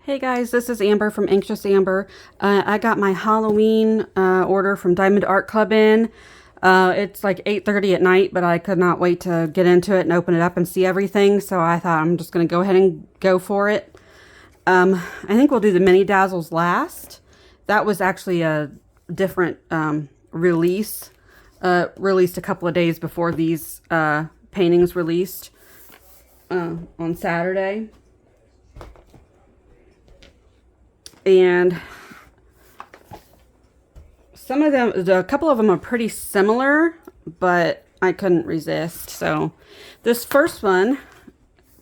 Hey guys, this is Amber from Anxious Amber. I got my Halloween order from Diamond Art Club in. It's like 8:30 at night, but I could not wait to get into it and open it up and see everything. So I thought I'm just going to go ahead and go for it. I think we'll do the Mini Dazzles last. That was actually a different release. Released a couple of days before these paintings released on Saturday. And some of them, a couple of them are pretty similar, but I couldn't resist. So this first one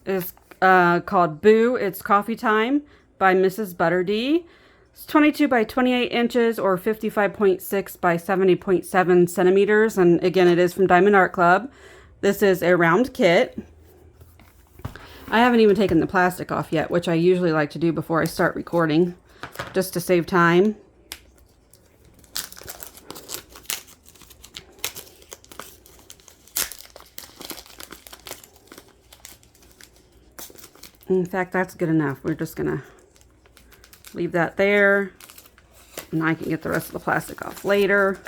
is called Boo, It's Coffee Time by Mrs. Butterdee. It's 22 by 28 inches or 55.6 by 70.7 centimeters. And again, it is from Diamond Art Club. This is a round kit. I haven't even taken the plastic off yet, which I usually like to do before I start recording, just to save time. In fact, that's good enough. We're just gonna leave that there, and I can get the rest of the plastic off later.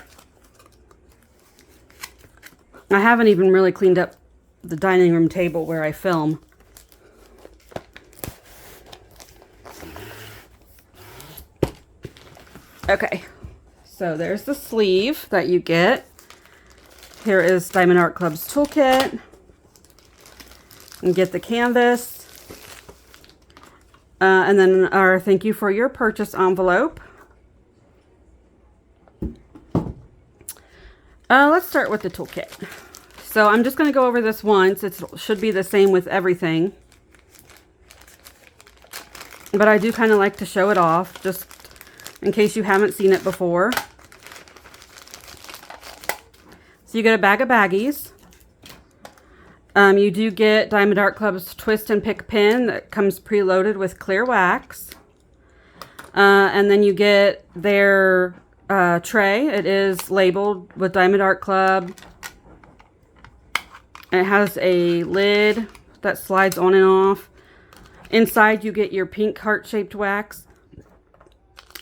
I haven't even really cleaned up the dining room table where I film. Okay, so there's the sleeve that you get. Here is Diamond Art Club's toolkit. And get the canvas. And then our thank you for your purchase envelope. Let's start with the toolkit. So I'm just going to go over this once. It should be the same with everything. But I do kind of like to show it off, just in case you haven't seen it before. So you get a bag of baggies. You do get Diamond Art Club's Twist and Pick pen that comes preloaded with clear wax. And then you get their tray. It is labeled with Diamond Art Club. It has a lid that slides on and off. Inside you get your pink heart-shaped wax.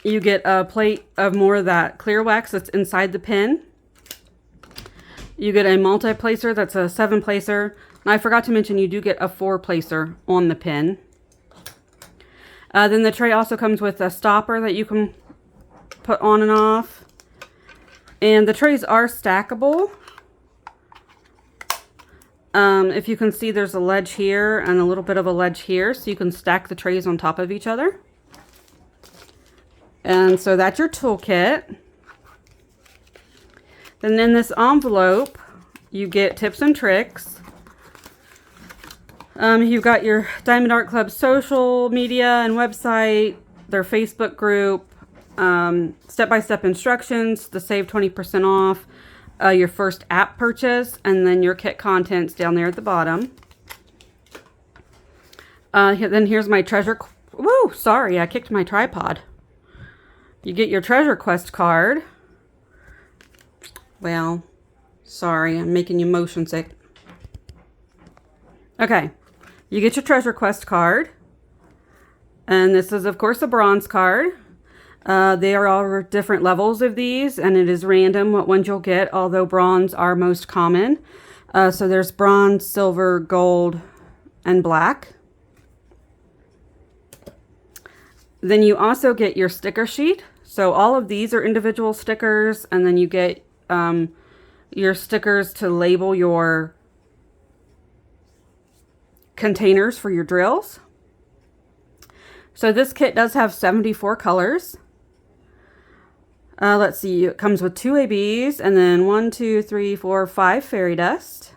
You get a plate of more of that clear wax that's inside the pen. You get a multi-placer that's a 7-placer. And I forgot to mention you do get a 4-placer on the pen. Then the tray also comes with a stopper that you can put on and off. And the trays are stackable. If you can see, there's a ledge here and a little bit of a ledge here, so you can stack the trays on top of each other. And so that's your toolkit. Then in this envelope, you get tips and tricks. You've got your Diamond Art Club social media and website, their Facebook group, step-by-step instructions to save 20% off, your first app purchase, and then your kit contents down there at the bottom. Then here's my treasure. Woo! Sorry, I kicked my tripod. You get your treasure quest card. Well, sorry, I'm making you motion sick. Okay, you get your treasure quest card. And this is, of course, a bronze card. There are different levels of these, and it is random what ones you'll get, although bronze are most common. So there's bronze, silver, gold, and black. Then you also get your sticker sheet. So all of these are individual stickers, and then you get your stickers to label your containers for your drills. So this kit does have 74 colors. Let's see, it comes with 2 ABs and then 1, 2, 3, 4, 5 fairy dust.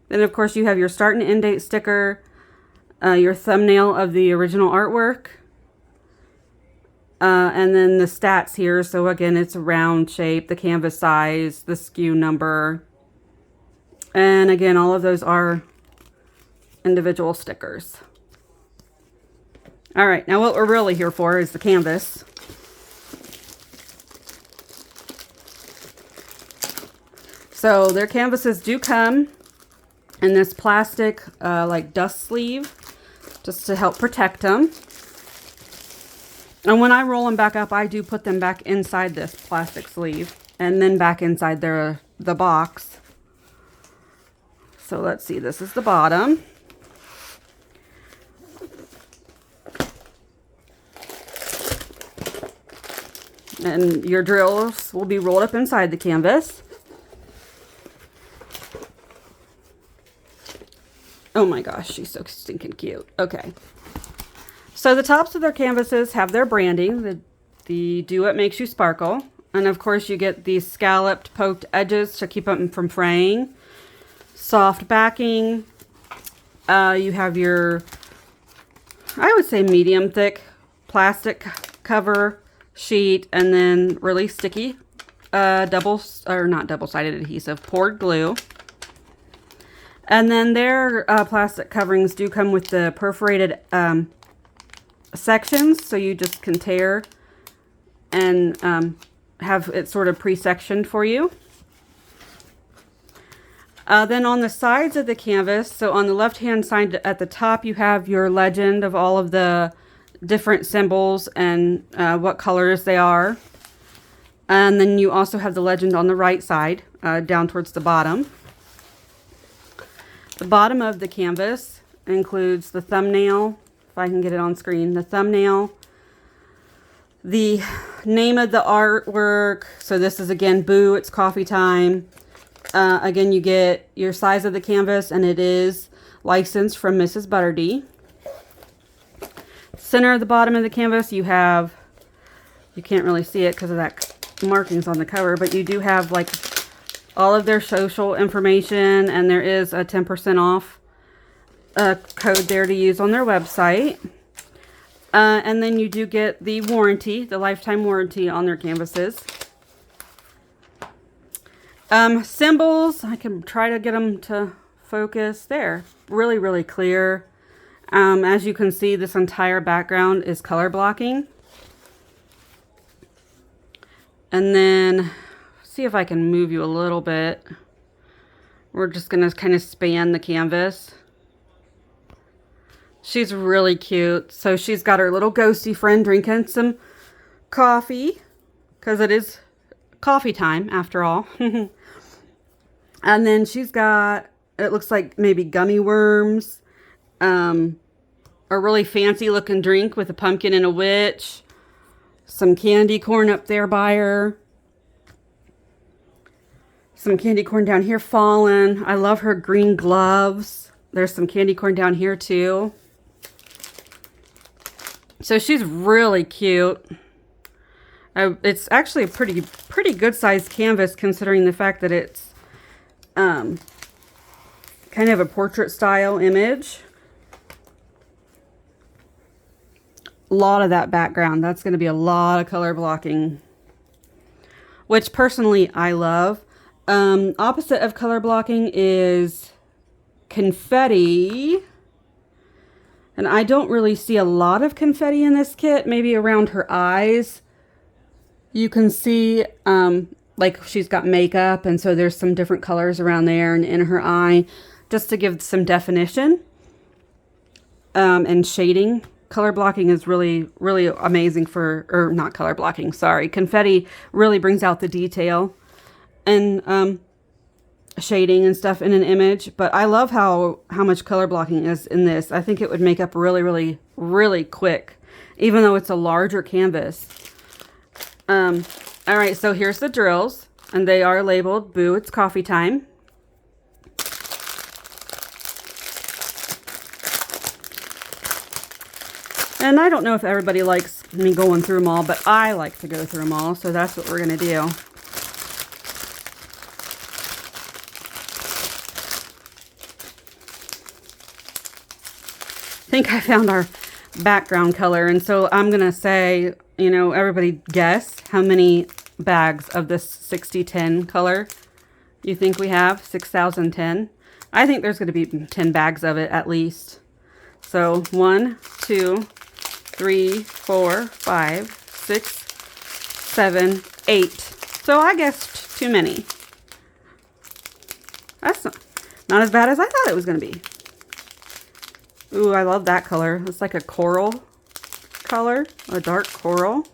Then of course you have your start and end date sticker, your thumbnail of the original artwork, and then the stats here. So again, it's a round shape, the canvas size, the SKU number, and again, all of those are individual stickers. All right, now what we're really here for is the canvas. So their canvases do come in this plastic like dust sleeve, just to help protect them. And when I roll them back up, I do put them back inside this plastic sleeve and then back inside the box. So let's see, this is the bottom. And your drills will be rolled up inside the canvas. Oh my gosh, she's so stinking cute. Okay. So the tops of their canvases have their branding, the Do What Makes You Sparkle. And of course you get these scalloped poked edges to keep them from fraying. Soft backing. You have your, I would say medium thick plastic cover sheet, and then really sticky not double-sided adhesive, poured glue. And then their plastic coverings do come with the perforated sections, so you just can tear and have it sort of pre-sectioned for you. Then on the sides of the canvas, so on the left-hand side at the top, you have your legend of all of the different symbols and what colors they are. And then you also have the legend on the right side, down towards the bottom. The bottom of the canvas includes the thumbnail, if I can get it on screen, the thumbnail, the name of the artwork. So this is again Boo, It's Coffee Time. Again, you get your size of the canvas, and it is licensed from Mrs. Butterdee. Center of the bottom of the canvas, you have, you can't really see it because of that markings on the cover, but you do have like all of their social information, and there is a 10% off code there to use on their website. And then you do get the warranty, the lifetime warranty on their canvases. Symbols, I can try to get them to focus there. Really, really clear. As you can see, this entire background is color blocking. And then, see if I can move you a little bit. We're just going to kind of span the canvas. She's really cute. So she's got her little ghosty friend drinking some coffee, because it is coffee time after all. And then she's got, it looks like maybe gummy worms. A really fancy looking drink with a pumpkin and a witch. Some candy corn up there by her. Some candy corn down here fallen. I love her green gloves. There's some candy corn down here too. So she's really cute. It's actually a pretty good sized canvas, considering the fact that it's kind of a portrait style image. A lot of that background, that's going to be a lot of color blocking, which personally I love. Opposite of color blocking is confetti. And I don't really see a lot of confetti in this kit, maybe around her eyes. You can see like she's got makeup, and so there's some different colors around there and in her eye, just to give some definition and shading. Color blocking is really, really amazing for, or not color blocking, sorry. Confetti really brings out the detail and shading and stuff in an image. But I love how much color blocking is in this. I think it would make up really, really, really quick, even though it's a larger canvas. All right, so here's the drills, and they are labeled Boo, It's Coffee Time. And I don't know if everybody likes me going through them all, but I like to go through them all, so that's what we're going to do. I think I found our background color, and so I'm going to say, you know, everybody guess how many bags of this 6010 color you think we have. 6010. I think there's going to be 10 bags of it at least. So 1, 2, 3, 4, 5, 6, 7, 8. So I guessed too many. That's not as bad as I thought it was going to be. Ooh, I love that color. It's like a coral color, a dark coral.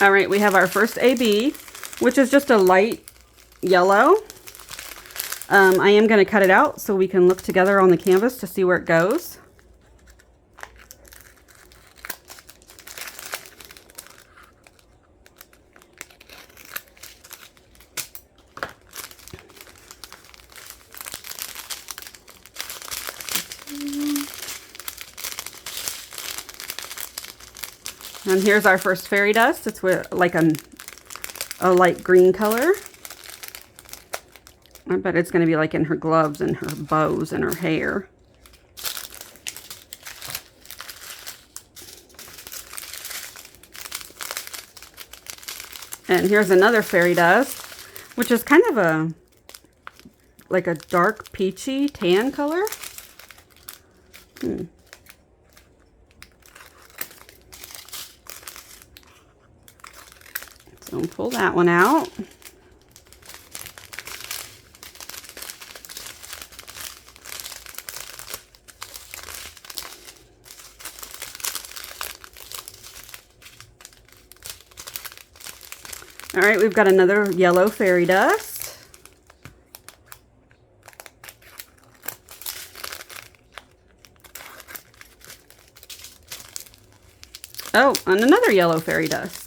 All right, we have our first AB, which is just a light yellow. I am going to cut it out so we can look together on the canvas to see where it goes. And here's our first fairy dust. It's with like a light green color. I bet it's going to be like in her gloves and her bows and her hair. And here's another fairy dust, which is kind of like a dark peachy tan color. So I'll pull that one out. All right, we've got another yellow fairy dust. Oh, and another yellow fairy dust.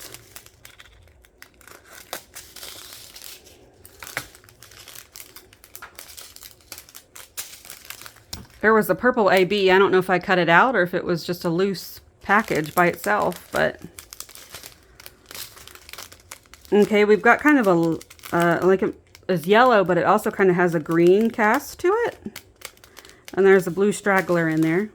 There was a purple AB. I don't know if I cut it out or if it was just a loose package by itself, but okay, we've got kind of a like it is yellow, but it also kind of has a green cast to it, and there's a blue straggler in there.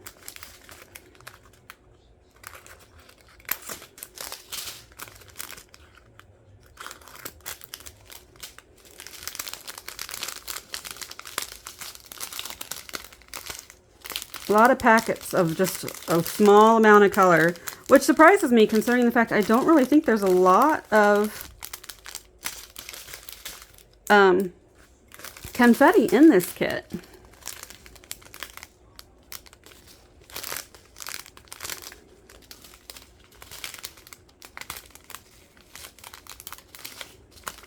A lot of packets of just a small amount of color, which surprises me considering the fact I don't really think there's a lot of confetti in this kit.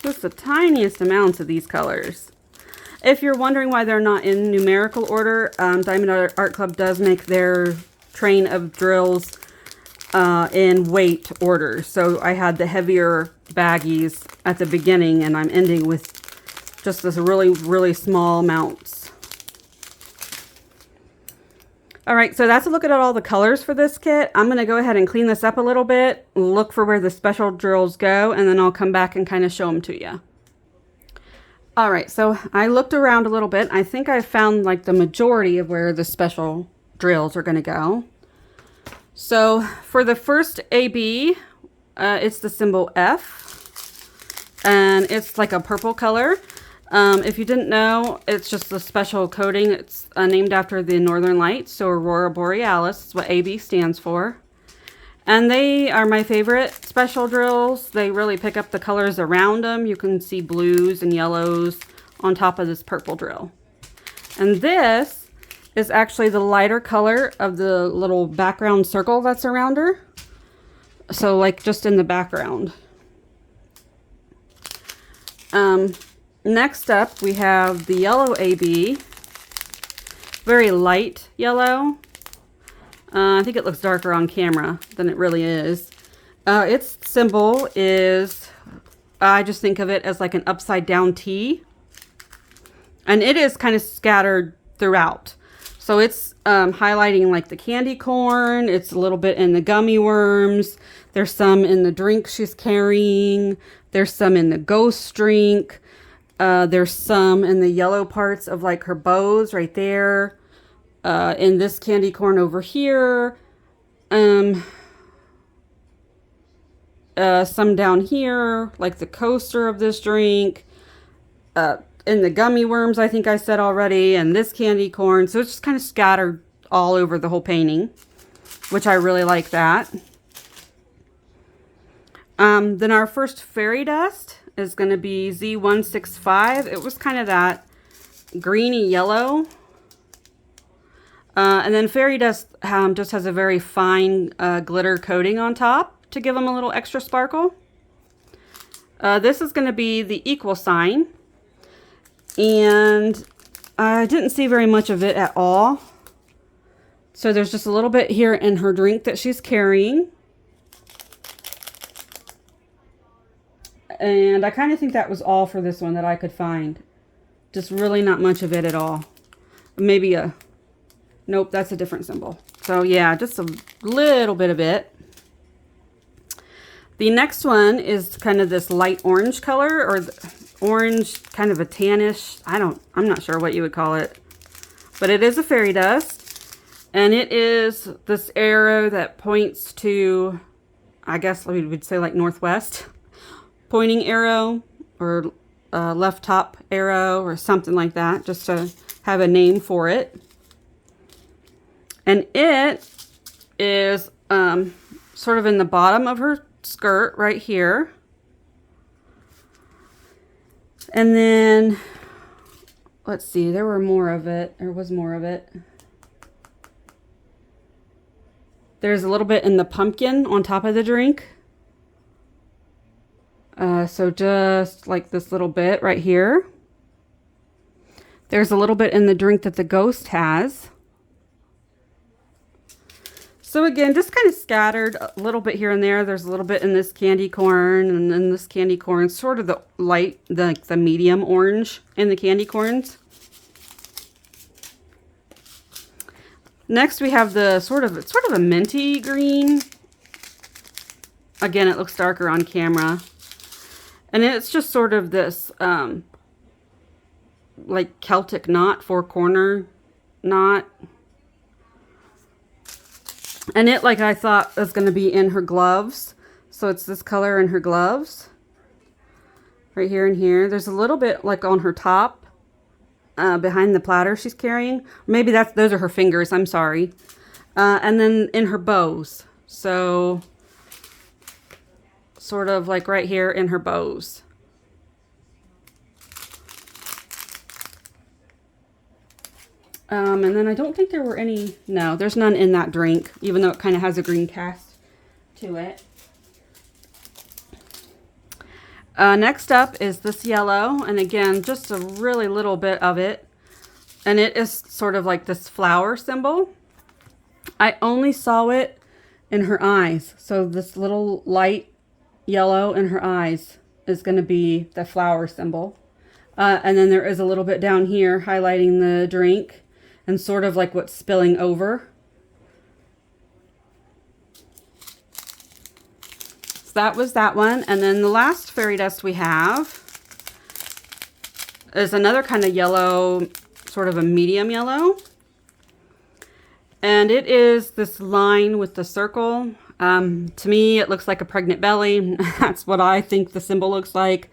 Just the tiniest amounts of these colors. If you're wondering why they're not in numerical order, Diamond Art Club does make their train of drills in weight order. So I had the heavier baggies at the beginning, and I'm ending with just this really, really small amounts. All right, so that's a look at all the colors for this kit. I'm going to go ahead and clean this up a little bit, look for where the special drills go, and then I'll come back and kind of show them to you. All right, so I looked around a little bit. I think I found like the majority of where the special drills are going to go. So for the first AB, it's the symbol F, and it's like a purple color. If you didn't know, it's just a special coating. It's named after the Northern Lights, so Aurora Borealis is what AB stands for. And they are my favorite special drills. They really pick up the colors around them. You can see blues and yellows on top of this purple drill. And this is actually the lighter color of the little background circle that's around her. So like just in the background. Next up we have the yellow AB. Very light yellow. I think it looks darker on camera than it really is. Its symbol is, I just think of it as like an upside down T. And it is kind of scattered throughout. So it's highlighting like the candy corn. It's a little bit in the gummy worms. There's some in the drink she's carrying. There's some in the ghost drink. There's some in the yellow parts of like her bows right there. In this candy corn over here, some down here, like the coaster of this drink, in the gummy worms, I think I said already, and this candy corn. So it's just kind of scattered all over the whole painting, which I really like that. Then our first fairy dust is going to be Z165. It was kind of that greeny yellow. And then fairy dust just has a very fine glitter coating on top to give them a little extra sparkle. This is going to be the equal sign. And I didn't see very much of it at all. So there's just a little bit here in her drink that she's carrying. And I kind of think that was all for this one that I could find. Just really not much of it at all. Maybe nope, that's a different symbol. So yeah, just a little bit of it. The next one is kind of this light orange color, or orange, kind of a tannish. I'm not sure what you would call it. But it is a fairy dust. And it is this arrow that points to, I guess we would say like northwest. Pointing arrow, or left top arrow, or something like that, just to have a name for it. And it is sort of in the bottom of her skirt right here. And then, let's see, there was more of it. There's a little bit in the pumpkin on top of the drink. So just like this little bit right here. There's a little bit in the drink that the ghost has. So again, just kind of scattered a little bit here and there. There's a little bit in this candy corn, and then this candy corn, sort of the light, the medium orange in the candy corns. Next we have the sort of a minty green. Again, it looks darker on camera. And it's just sort of this like Celtic knot, 4-corner knot. And it, like I thought, was going to be in her gloves. So it's this color in her gloves. Right here and here. There's a little bit like on her top. Behind the platter she's carrying. Maybe those are her fingers. I'm sorry. And then in her bows. So sort of like right here in her bows. And then I don't think there were any, no, there's none in that drink, even though it kind of has a green cast to it. Next up is this yellow, and again, just a really little bit of it. And it is sort of like this flower symbol. I only saw it in her eyes. So this little light yellow in her eyes is going to be the flower symbol. And then there is a little bit down here highlighting the drink and sort of like what's spilling over. So that was that one. And then the last fairy dust we have is another kind of yellow, sort of a medium yellow. And it is this line with the circle. To me, it looks like a pregnant belly. That's what I think the symbol looks like.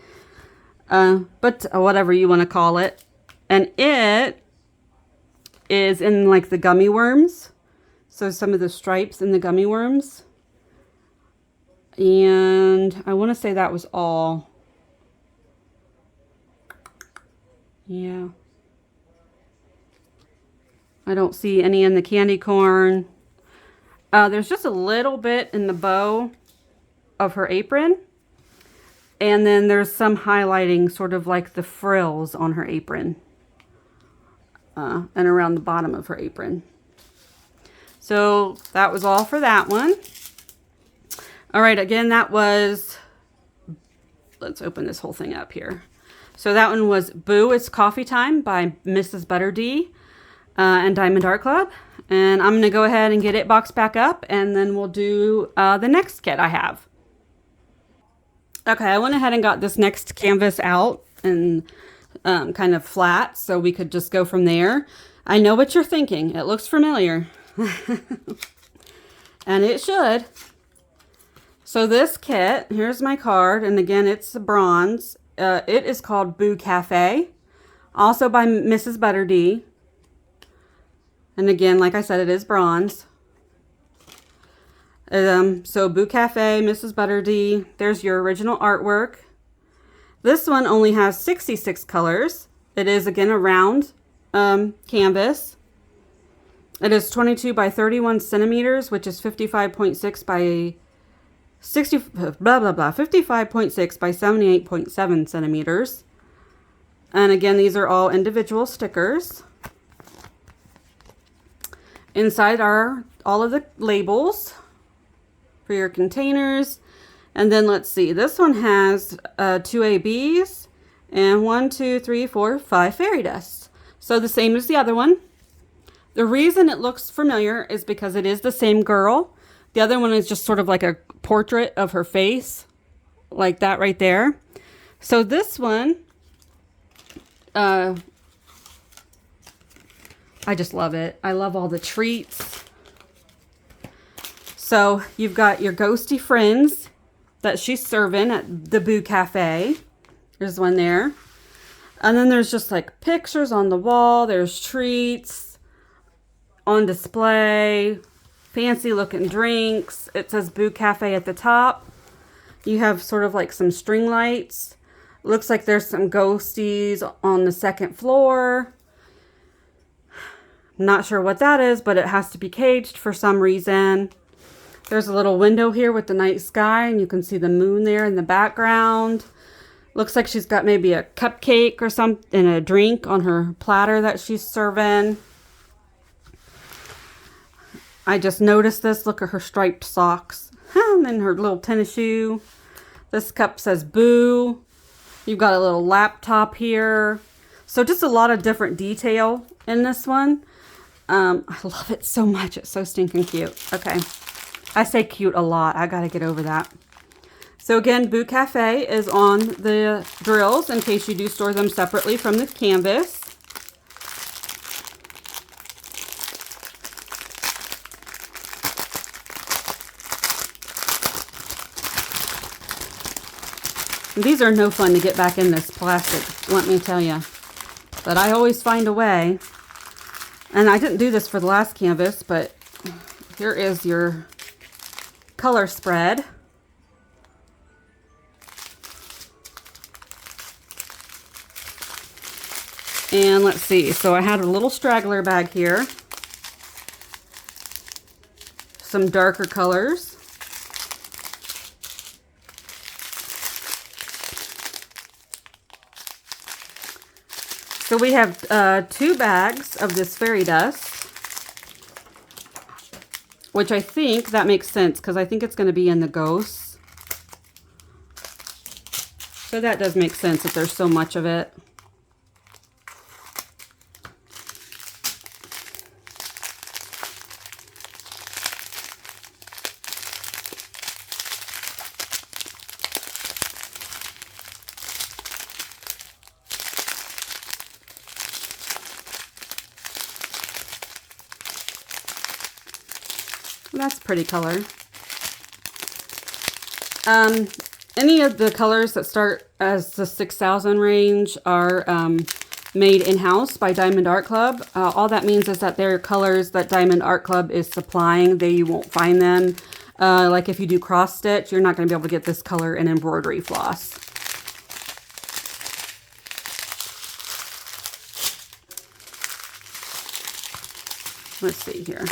But whatever you want to call it. And it is in like the gummy worms. So some of the stripes in the gummy worms. And I want to say that was all. Yeah. I don't see any in the candy corn. There's just a little bit in the bow of her apron. And then there's some highlighting, sort of like the frills on her apron. And around the bottom of her apron. So that was all for that one. All right, again, that was, let's open this whole thing up here. So that one was Boo, It's Coffee Time by Mrs. Butter D and Diamond Art Club. And I'm going to go ahead and get it boxed back up, and then we'll do the next kit I have. Okay, I went ahead and got this next canvas out and kind of flat, so we could just go from there. I know what you're thinking. It looks familiar. And it should. So this kit, here's my card, and again, it's bronze. It is called Boo Cafe, also by Mrs. Butter D. And again, like I said, it is bronze. So Boo Cafe, Mrs. Butter D. There's your original artwork. This one only has 66 colors. It is, again, a round canvas. It is 22 by 31 centimeters, which is 55.6 by 60, blah, blah, blah, 55.6 by 78.7 centimeters. And again, these are all individual stickers. Inside are all of the labels for your containers. And then let's see, this one has 2 ABs and 1, 2, 3, 4, 5 fairy dusts. So the same as the other one. The reason it looks familiar is because it is the same girl. The other one is just sort of like a portrait of her face, like that right there. So this one, I just love it. I love all the treats. So you've got your ghosty friends that she's serving at the Boo Cafe. There's one there. And then there's just like pictures on the wall. There's treats on display, fancy looking drinks. It says Boo Cafe at the top. You have sort of like some string lights. Looks like there's some ghosties on the second floor. Not sure what that is, but it has to be caged for some reason. There's a little window here with the night sky, and you can see the moon there in the background. Looks like she's got maybe a cupcake or something and a drink on her platter that she's serving. I just noticed this. Look at her striped socks. And then her little tennis shoe. This cup says Boo. You've got a little laptop here. So just a lot of different detail in this one. I love it so much. It's so stinking cute. Okay. I say cute a lot. I got to get over that. So again, Boo Cafe is on the drills in case you do store them separately from the canvas. These are no fun to get back in this plastic, let me tell you. But I always find a way. And I didn't do this for the last canvas, but here is your color spread. And let's see, so I had a little straggler bag here. Some darker colors. So we have 2 bags of this fairy dust, which I think that makes sense because I think it's going to be in the ghosts. So that does make sense if there's so much of it. That's pretty color. Any of the colors that start as the 6,000 range are made in-house by Diamond Art Club. All that means is that they're colors that Diamond Art Club is supplying. You won't find them. Like if you do cross stitch, you're not going to be able to get this color in embroidery floss. Let's see here.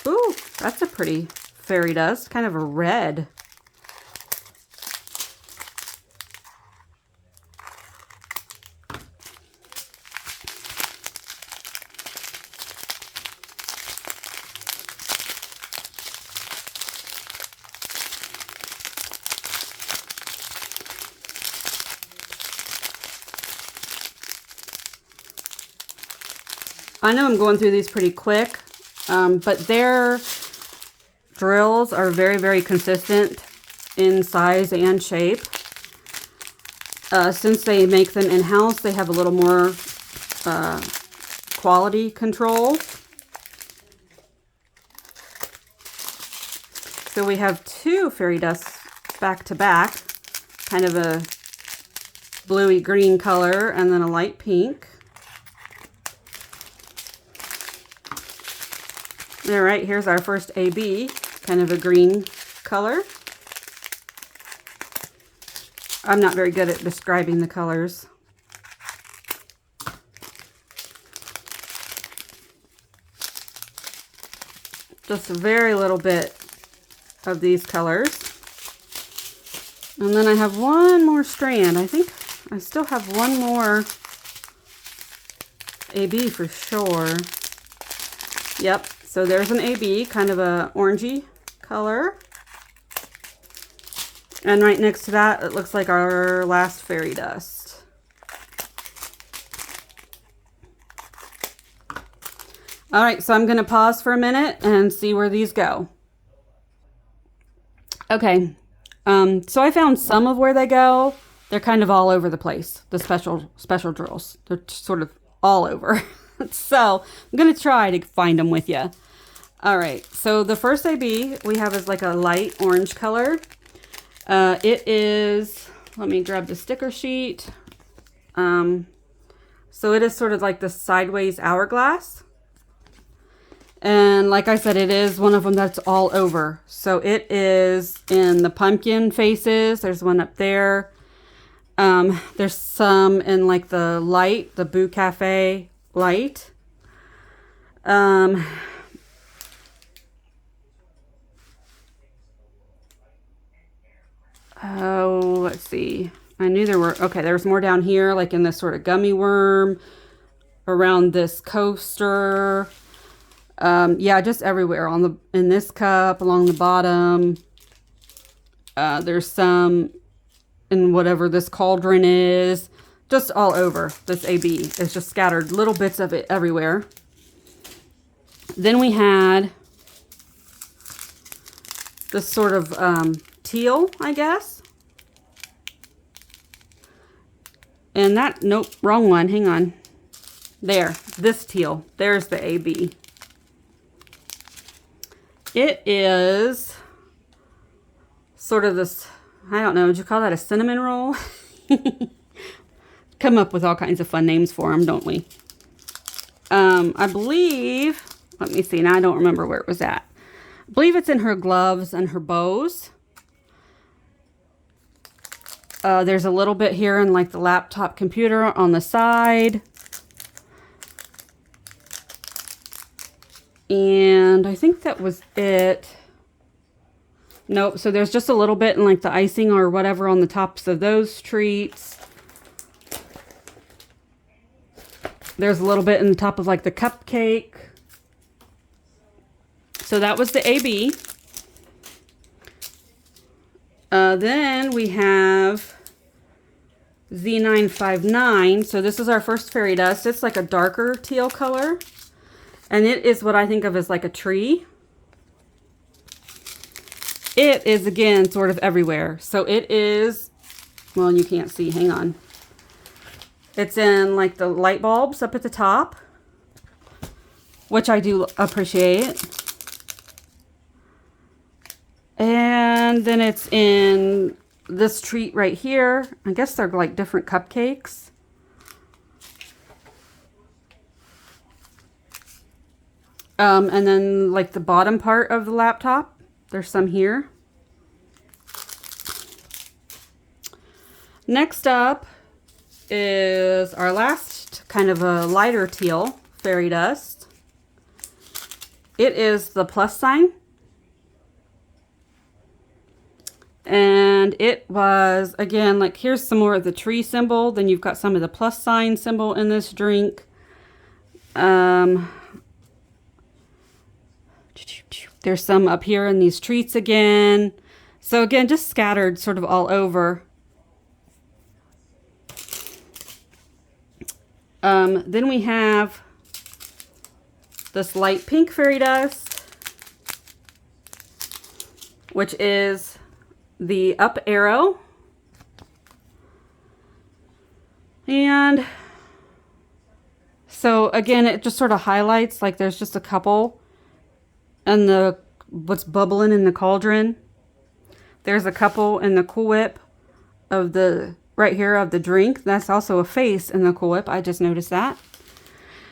Ooh, that's a pretty fairy dust, kind of a red. I know I'm going through these pretty quick. But their drills are very, very consistent in size and shape. Since they make them in-house, they have a little more quality control. So we have 2 fairy dusts back to back, kind of a bluey green color and then a light pink. All right, here's our first AB, kind of a green color. I'm not very good at describing the colors. Just a very little bit of these colors. And then I have one more strand. I think I still have one more AB for sure. Yep, so there's an AB, kind of a orangey color. And right next to that, it looks like our last fairy dust. All right, so I'm gonna pause for a minute and see where these go. Okay, so I found some of where they go. They're kind of all over the place, the special drills. They're sort of all over. So I'm gonna try to find them with you. All right, so the first AB we have is like a light orange color. It is, let me grab the sticker sheet. So it is sort of like the sideways hourglass. And like I said, it is one of them that's all over. So it is in the pumpkin faces. There's one up there. There's some in like the light, the Boo Cafe light. Oh, let's see. I knew there were, okay, there's more down here, like in this sort of gummy worm, around this coaster. Yeah, just everywhere in this cup, along the bottom. There's some in whatever this cauldron is, just all over this AB. It's just scattered little bits of it everywhere. Then we had this sort of teal, I guess. And that, nope, wrong one. Hang on. There, this teal. There's the AB. It is sort of this, I don't know, would you call that a cinnamon roll? Come up with all kinds of fun names for them, don't we? I believe, let me see, now I don't remember where it was at. I believe it's in her gloves and her bows. There's a little bit here in like the laptop computer on the side. And I think that was it. Nope, so there's just a little bit in like the icing or whatever on the tops of those treats. There's a little bit in the top of like the cupcake. So that was the AB. Then we have Z959. So this is our first fairy dust. It's like a darker teal color. And it is what I think of as like a tree. It is, again, sort of everywhere. So it is, well, you can't see, hang on. It's in like the light bulbs up at the top, which I do appreciate. And then it's in this treat right here. I guess they're like different cupcakes. And then like the bottom part of the laptop, there's some here. Next up is our last kind of a lighter teal fairy dust. It is the plus sign. And it was, again, like here's some more of the tree symbol. Then you've got some of the plus sign symbol in this drink. There's some up here in these treats again. So again, just scattered sort of all over. Then we have this light pink fairy dust, which is the up arrow. And so again, it just sort of highlights, like there's just a couple. And the what's bubbling in the cauldron. There's a couple in the Cool Whip of the right here of the drink. That's also a face in the Cool Whip. I just noticed that.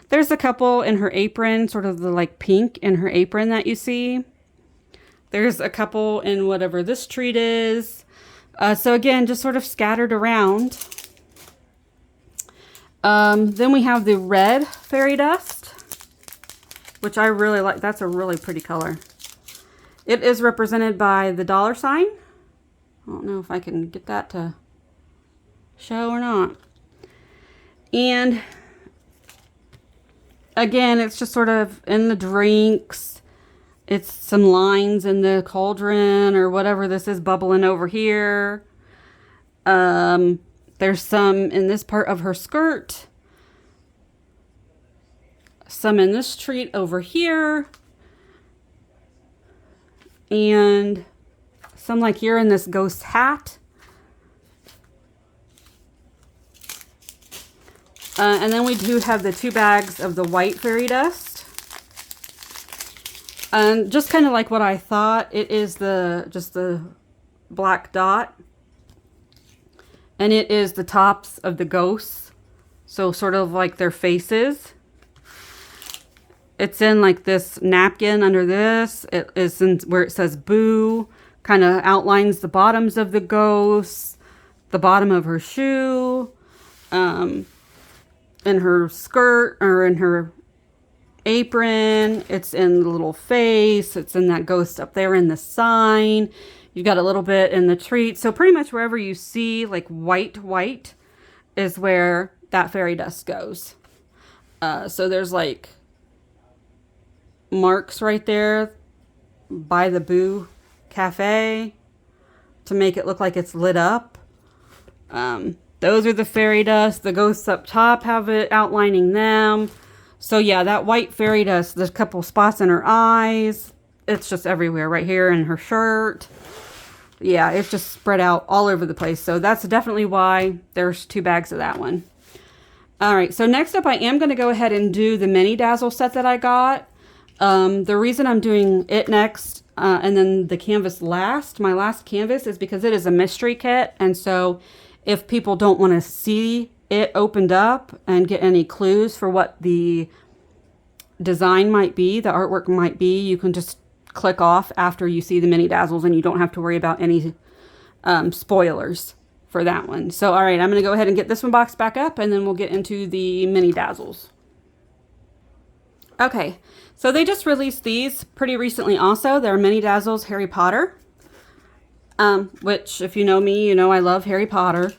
There's a couple in her apron, sort of the like pink in her apron that you see. There's a couple in whatever this treat is. So again, just sort of scattered around. Then we have the red fairy dust, which I really like. That's a really pretty color. It is represented by the dollar sign. I don't know if I can get that to show or not. And again, it's just sort of in the drinks. It's some lines in the cauldron or whatever this is bubbling over here. There's some in this part of her skirt. Some in this treat over here. And some like here in this ghost hat. And then we do have the 2 bags of the white fairy dust. And just kind of like what I thought, it is just the black dot. And it is the tops of the ghosts. So sort of like their faces. It's in like this napkin under this. It is in where it says boo. Kind of outlines the bottoms of the ghosts. The bottom of her shoe. In her skirt or in her apron. It's in the little face. It's in that ghost up there in the sign. You've got a little bit in the treat. So pretty much wherever you see like white is where that fairy dust goes. So there's like marks right there by the Boo Cafe to make it look like it's lit up. Those are the fairy dust. The ghosts up top have it outlining them. So yeah, that white fairy dust, there's a couple spots in her eyes. It's just everywhere, right here in her shirt. Yeah, it's just spread out all over the place. So that's definitely why there's 2 bags of that one. All right, so next up I am going to go ahead and do the mini dazzle set that I got. The reason I'm doing it next and then the canvas last, my last canvas, is because it is a mystery kit. And so if people don't want to see it opened up and get any clues for what the design might be, the artwork might be, you can just click off after you see the mini dazzles and you don't have to worry about any spoilers for that one. So, all right, I'm going to go ahead and get this one boxed back up and then we'll get into the mini dazzles. Okay, so they just released these pretty recently also. They're Mini Dazzles Harry Potter. Which, if you know me, you know I love Harry Potter.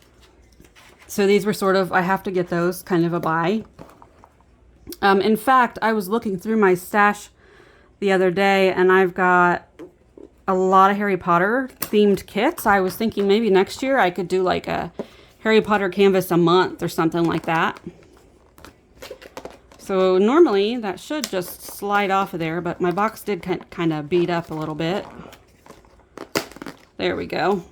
So these were sort of, I have to get those, kind of a buy. In fact, I was looking through my stash the other day, and I've got a lot of Harry Potter themed kits. I was thinking maybe next year I could do like a Harry Potter canvas a month or something like that. So normally that should just slide off of there, but my box did kind of beat up a little bit. There we go.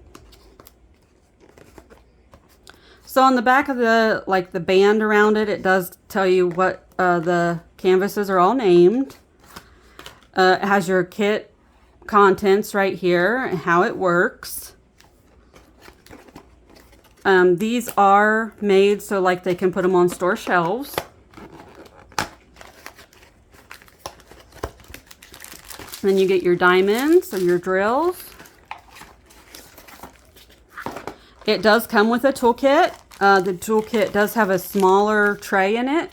So on the back of the, like the band around it, it does tell you what the canvases are all named. It has your kit contents right here and how it works. These are made so like they can put them on store shelves. Then you get your diamonds or your drills. It does come with a toolkit. The toolkit does have a smaller tray in it.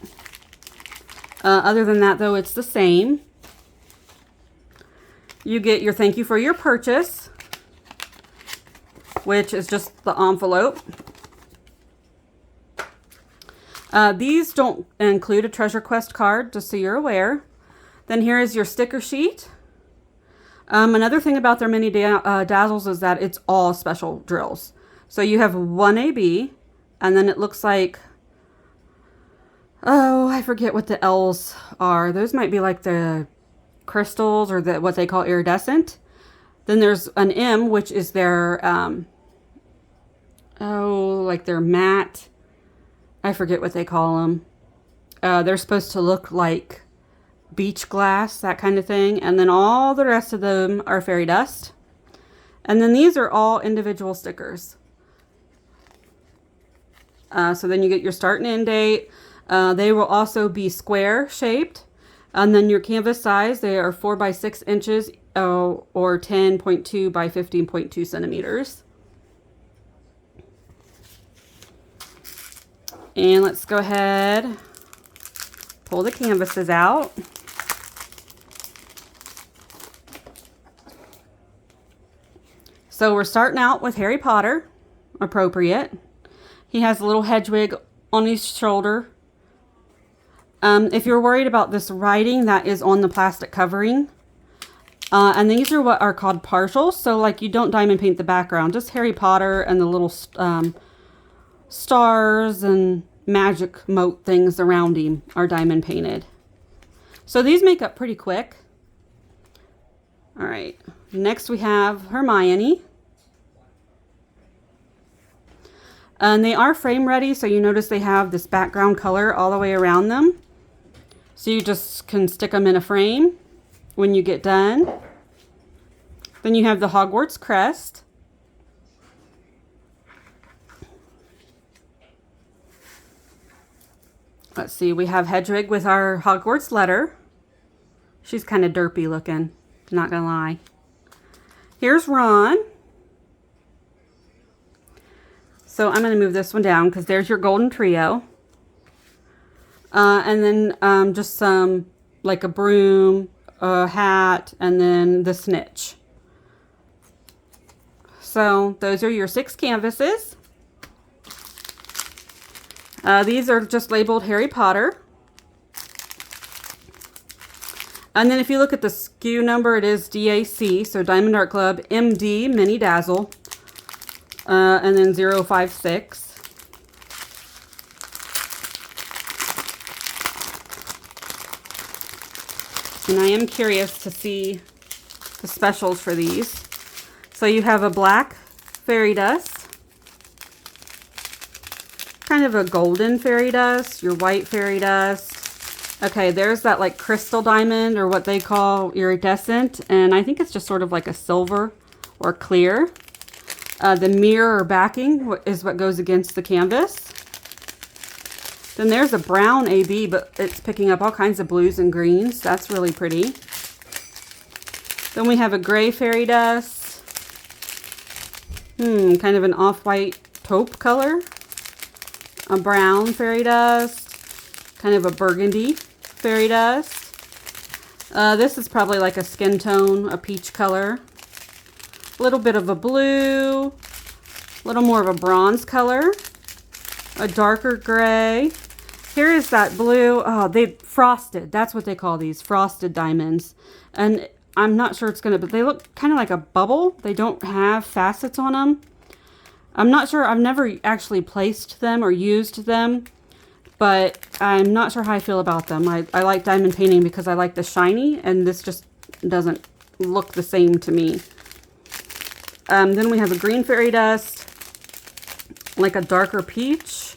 Other than that, though, it's the same. You get your thank you for your purchase, which is just the envelope. These don't include a treasure quest card, just so you're aware. Then here is your sticker sheet. Another thing about their mini dazzles is that it's all special drills. So you have 1AB, and then it looks like, oh, I forget what the L's are. Those might be like the crystals or what they call iridescent. Then there's an M, which is their, like their matte. I forget what they call them. They're supposed to look like beach glass, that kind of thing. And then all the rest of them are fairy dust. And then these are all individual stickers. So then you get your start and end date. They will also be square shaped. And then your canvas size, they are 4 by 6 inches or 10.2 by 15.2 centimeters. And let's go ahead, pull the canvases out. So we're starting out with Harry Potter, appropriate. He has a little Hedwig on his shoulder. If you're worried about this writing, that is on the plastic covering. And these are what are called partials. So like you don't diamond paint the background, just Harry Potter and the little stars and magic moat things around him are diamond painted. So these make up pretty quick. All right, next we have Hermione. And they are frame ready, so you notice they have this background color all the way around them. So you just can stick them in a frame when you get done. Then you have the Hogwarts crest. Let's see, we have Hedwig with our Hogwarts letter. She's kind of derpy looking, not gonna lie. Here's Ron. So I'm gonna move this one down because there's your golden trio. And then just some, like a broom, a hat, and then the snitch. So those are your 6 canvases. These are just labeled Harry Potter. And then if you look at the SKU number, it is DAC, so Diamond Art Club MD Mini Dazzle, and then 056. And I am curious to see the specials for these. So you have a black fairy dust, kind of a golden fairy dust, your white fairy dust. Okay, there's that like crystal diamond, or what they call iridescent, and I think it's just sort of like a silver or clear. The mirror backing is what goes against the canvas. Then there's a brown AB, but it's picking up all kinds of blues and greens. That's really pretty. Then we have a gray fairy dust. Kind of an off-white taupe color. A brown fairy dust. Kind of a burgundy fairy dust. This is probably like a skin tone, a peach color. A little bit of a blue. A little more of a bronze color. A darker gray. Here is that blue. Oh, they frosted. That's what they call these, frosted diamonds. And I'm not sure it's gonna, but they look kind of like a bubble. They don't have facets on them. I'm not sure. I've never actually placed them or used them, but I'm not sure how I feel about them. I like diamond painting because I like the shiny, and this just doesn't look the same to me. Then we have a green fairy dust, like a darker peach,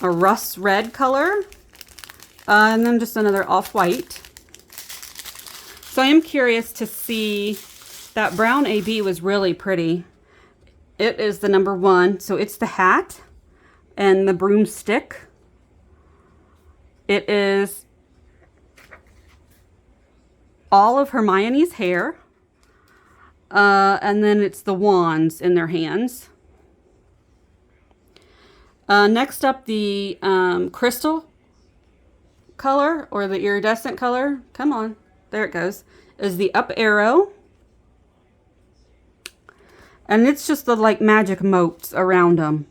a rust red color, and then just another off-white. So I am curious to see, that brown AB was really pretty. It is the number 1, so it's the hat and the broomstick. It is all of Hermione's hair, and then it's the wands in their hands. Next up, the crystal color, or the iridescent color, come on, there it goes, is the up arrow. And it's just the like magic moats around them.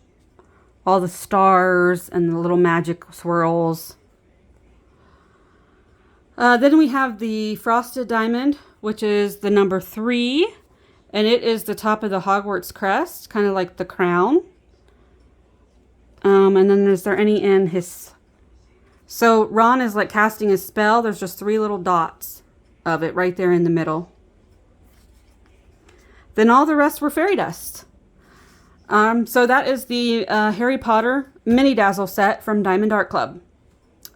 All the stars and the little magic swirls. Then we have the frosted diamond, which is the number 3. And it is the top of the Hogwarts crest, kind of like the crown. And then is there any in his... So Ron is like casting his spell. There's just 3 little dots of it right there in the middle. Then all the rest were fairy dust. So that is the Harry Potter Mini Dazzle set from Diamond Art Club.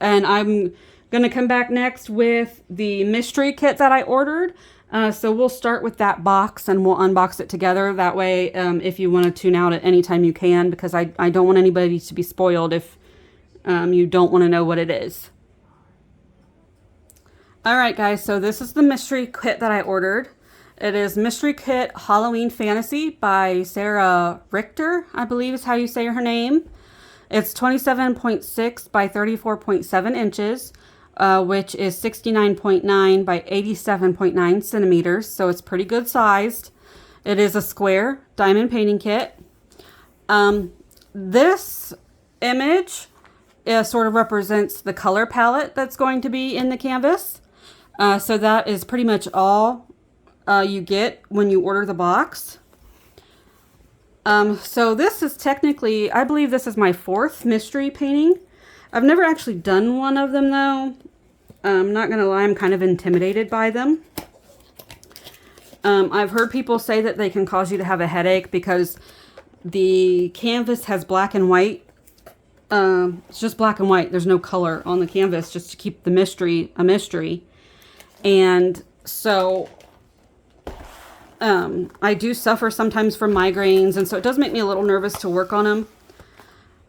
And I'm going to come back next with the mystery kit that I ordered. So we'll start with that box and we'll unbox it together. That way, if you want to tune out at any time you can, because I don't want anybody to be spoiled if you don't want to know what it is. Alright guys, so this is the mystery kit that I ordered. It is Mystery Kit Halloween Fantasy by Sarah Richter, I believe is how you say her name. It's 27.6 by 34.7 inches, which is 69.9 by 87.9 centimeters. So it's pretty good sized. It is a square diamond painting kit. This image sort of represents the color palette that's going to be in the canvas. So that is pretty much all you get when you order the box. So this is technically, I believe this is my 4th mystery painting. I've never actually done one of them though. I'm not gonna lie, I'm kind of intimidated by them. I've heard people say that they can cause you to have a headache because the canvas has black and white. It's just black and white. There's no color on the canvas just to keep the mystery a mystery. And so I do suffer sometimes from migraines, and so it does make me a little nervous to work on them.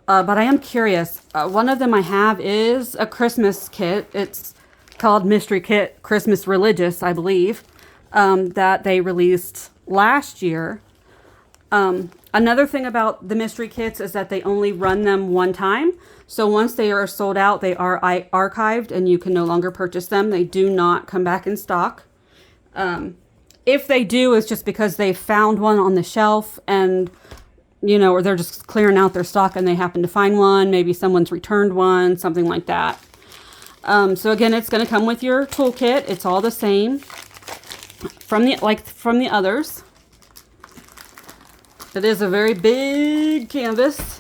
But I am curious. One of them I have is a Christmas kit. It's called Mystery Kit Christmas Religious, I believe, that they released last year. Another thing about the mystery kits is that they only run them one time. So once they are sold out, they are archived and you can no longer purchase them. They do not come back in stock. If they do, it's just because they found one on the shelf and, you know, or they're just clearing out their stock and they happen to find one. Maybe someone's returned one, something like that. So again, it's going to come with your toolkit. It's all the same from the others. It is a very big canvas.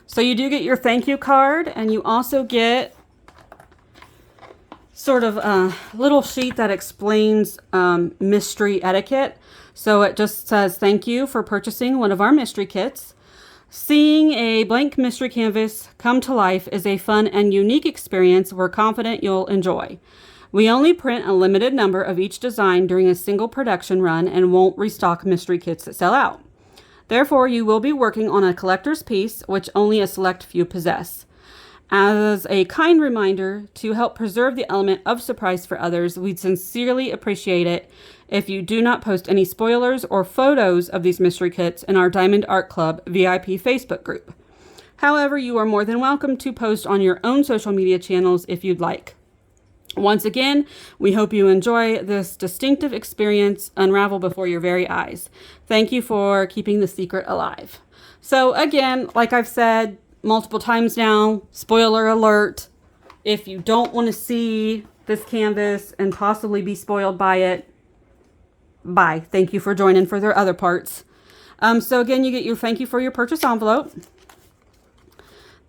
So you do get your thank you card, and you also get sort of a little sheet that explains mystery etiquette. So it just says, thank you for purchasing one of our mystery kits. Seeing a blank mystery canvas come to life is a fun and unique experience we're confident you'll enjoy. We only print a limited number of each design during a single production run and won't restock mystery kits that sell out. Therefore, you will be working on a collector's piece, which only a select few possess. As a kind reminder to help preserve the element of surprise for others, we'd sincerely appreciate it if you do not post any spoilers or photos of these mystery kits in our Diamond Art Club VIP Facebook group. However, you are more than welcome to post on your own social media channels if you'd like. Once again, we hope you enjoy this distinctive experience unravel before your very eyes. Thank you for keeping the secret alive. So again, like I've said multiple times now, spoiler alert, if you don't want to see this canvas and possibly be spoiled by it, bye. Thank you for joining for their other parts. So again, you get your thank you for your purchase envelope.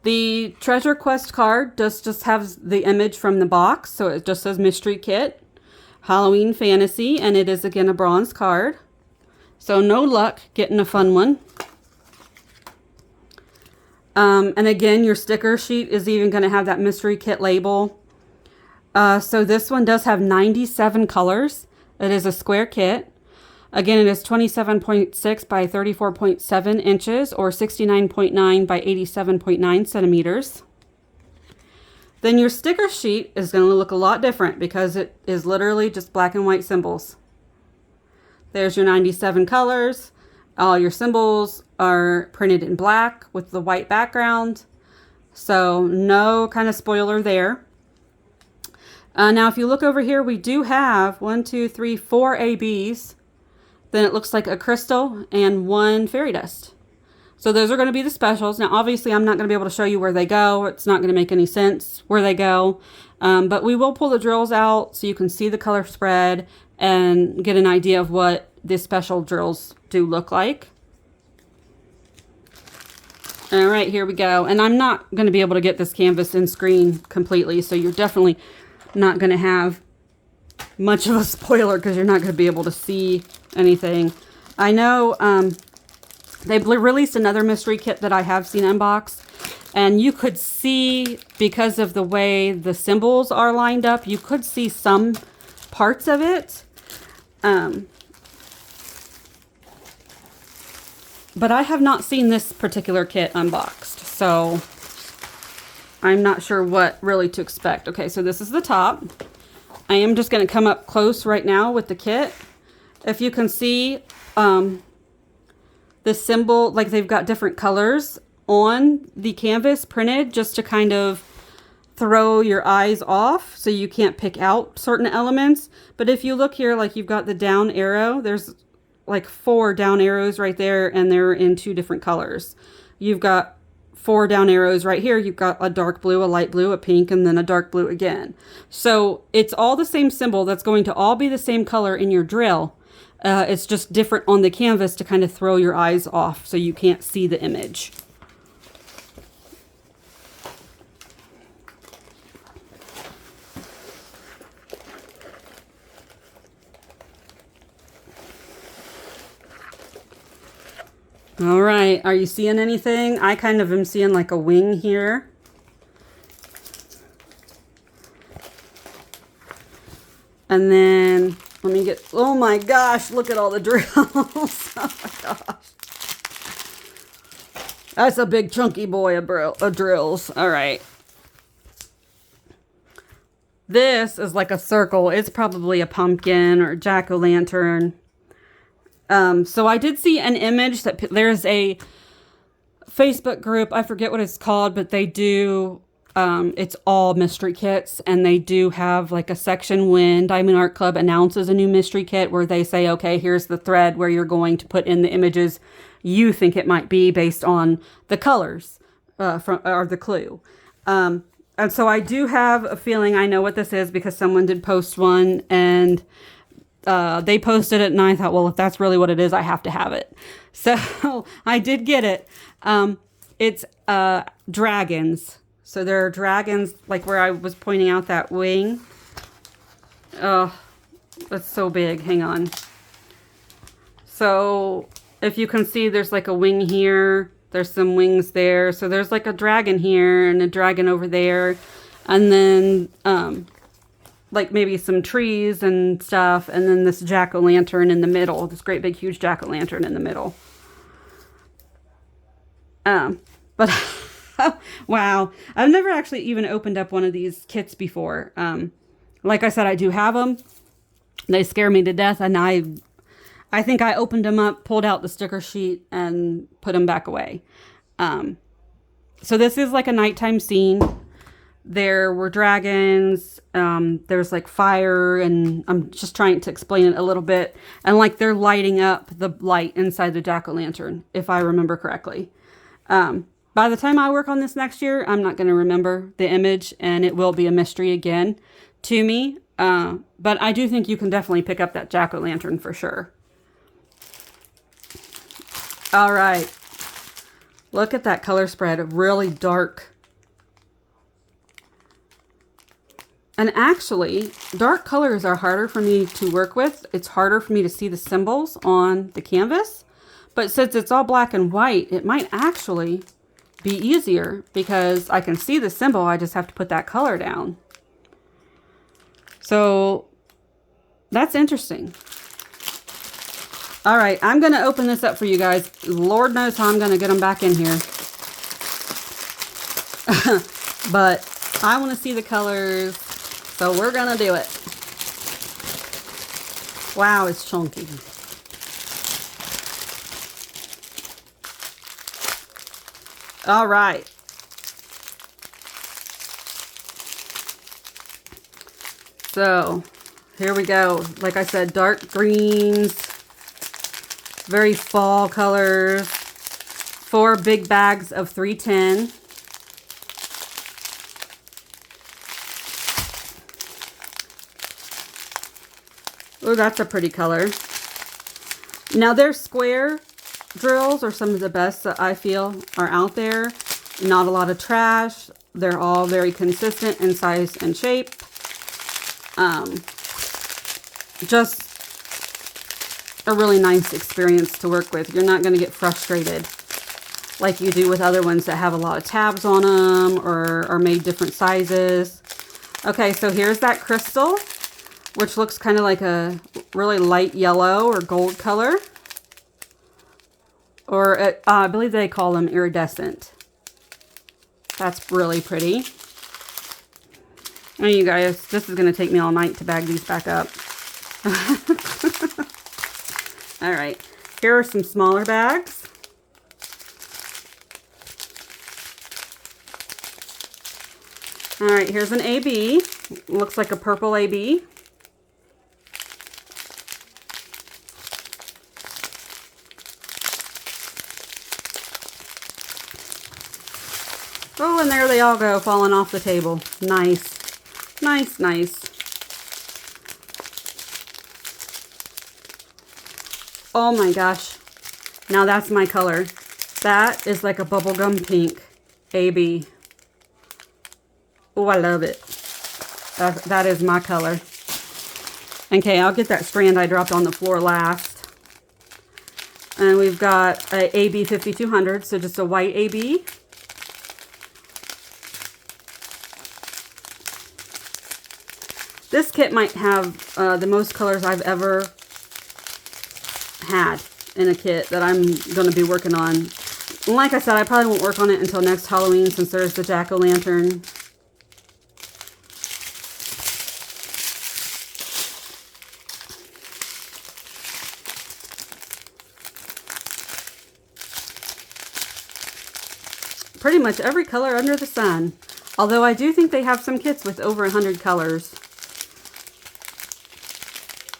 The Treasure Quest card just has the image from the box. So it just says Mystery Kit, Halloween Fantasy, and it is again a bronze card. So no luck getting a fun one. And again, your sticker sheet is even going to have that Mystery Kit label. So this one does have 97 colors. It is a square kit. Again, it is 27.6 by 34.7 inches or 69.9 by 87.9 centimeters. Then your sticker sheet is going to look a lot different because it is literally just black and white symbols. There's your 97 colors. All your symbols are printed in black with the white background. So no kind of spoiler there. Now, if you look over here, we do have 4 ABs. Then it looks like a crystal and 1 fairy dust. So those are going to be the specials. Now, obviously, I'm not going to be able to show you where they go. It's not going to make any sense where they go. But we will pull the drills out so you can see the color spread and get an idea of what the special drills do look like. All right, here we go. And I'm not going to be able to get this canvas in screen completely, so you're definitely not going to have much of a spoiler because you're not going to be able to see anything. I know they've released another mystery kit that I have seen unboxed, and you could see, because of the way the symbols are lined up, you could see some parts of it. But I have not seen this particular kit unboxed, so I'm not sure what really to expect. Okay, so this is the top. I am just going to come up close right now with the kit. If you can see the symbol, like they've got different colors on the canvas printed just to kind of throw your eyes off so you can't pick out certain elements. But if you look here, like you've got the down arrow, there's like 4 down arrows right there, and they're in 2 different colors. You've got 4 down arrows right here. You've got a dark blue, a light blue, a pink, and then a dark blue again. So it's all the same symbol. That's going to all be the same color in your drill. It's just different on the canvas to kind of throw your eyes off so you can't see the image. All right, are you seeing anything? I kind of am seeing like a wing here. And then let me get, oh my gosh, look at all the drills. Oh my gosh. That's a big chunky boy of drills. All right. This is like a circle. It's probably a pumpkin or jack-o'-lantern. So I did see an image that there's a Facebook group. I forget what it's called, but they do, it's all mystery kits, and they do have like a section when Diamond Art Club announces a new mystery kit where they say, okay, here's the thread where you're going to put in the images you think it might be based on the colors, or the clue. And so I do have a feeling I know what this is because someone did post one, and they posted it, and I thought, well, if that's really what it is, I have to have it. So I did get it. It's dragons. So there are dragons, like where I was pointing out that wing. Oh, that's so big. Hang on. So if you can see, there's like a wing here. There's some wings there. So there's like a dragon here and a dragon over there. And then like maybe some trees and stuff, and then this jack-o'-lantern in the middle, this great big huge jack-o'-lantern in the middle. But wow, I've never actually even opened up one of these kits before. Like I said, I do have them. They scare me to death, and I think I opened them up, pulled out the sticker sheet, and put them back away. So this is like a nighttime scene. There were dragons, there's like fire, and I'm just trying to explain it a little bit. And like they're lighting up the light inside the jack-o'-lantern, if I remember correctly. By the time I work on this next year, I'm not going to remember the image, and it will be a mystery again to me. But I do think you can definitely pick up that jack-o'-lantern for sure. All right. Look at that color spread, really dark. And actually, dark colors are harder for me to work with. It's harder for me to see the symbols on the canvas. But since it's all black and white, it might actually be easier because I can see the symbol. I just have to put that color down. So that's interesting. All right, I'm going to open this up for you guys. Lord knows how I'm going to get them back in here. But I want to see the colors. So we're going to do it. Wow, it's chunky. All right. So here we go. Like I said, dark greens, very fall colors, 4 big bags of 310. Oh, that's a pretty color. Now their square drills are some of the best that I feel are out there. Not a lot of trash. They're all very consistent in size and shape. Just a really nice experience to work with. You're not going to get frustrated like you do with other ones that have a lot of tabs on them or are made different sizes. Okay, so here's that crystal, which looks kind of like a really light yellow or gold color. Or I believe they call them iridescent. That's really pretty. Oh, you guys, this is going to take me all night to bag these back up. All right, here are some smaller bags. All right, here's an AB. Looks like a purple AB. Oh, and there they all go, falling off the table. Nice. Nice, nice. Oh my gosh. Now that's my color. That is like a bubblegum pink. AB. Oh, I love it. That is my color. Okay, I'll get that strand I dropped on the floor last. And we've got a AB 5200, so just a white AB. This kit might have the most colors I've ever had in a kit that I'm going to be working on. Like I said, I probably won't work on it until next Halloween since there's the jack-o'-lantern. Pretty much every color under the sun. Although I do think they have some kits with over 100 colors.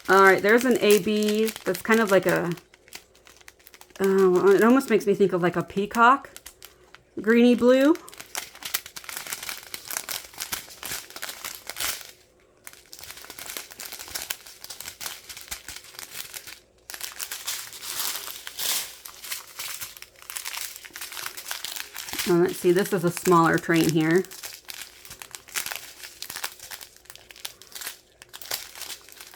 Alright, there's an AB that's kind of like a... it almost makes me think of like a peacock. Greeny blue. Let's see, this is a smaller train here.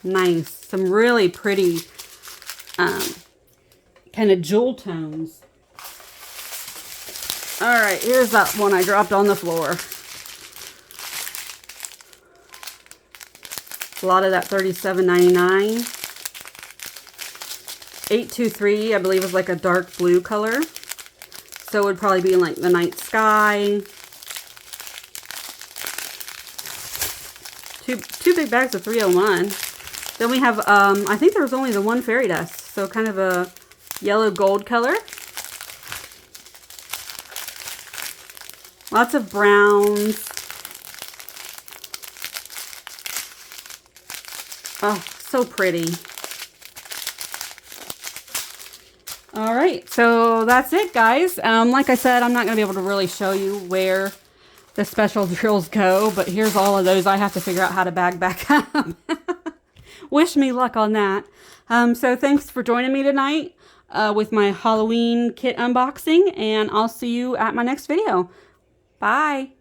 Nice. Some really pretty kind of jewel tones. Alright, here's that one I dropped on the floor. A lot of that $37.99. 823, I believe, is like a dark blue color. So it would probably be like the night sky. Two big bags of 301. Then we have, I think there was only the one fairy dust. So kind of a yellow gold color. Lots of browns. Oh, so pretty. All right, so that's it, guys. Like I said, I'm not going to be able to really show you where the special drills go, but here's all of those I have to figure out how to bag back up. Wish me luck on that. So thanks for joining me tonight with my Halloween kit unboxing, and I'll see you at my next video. Bye.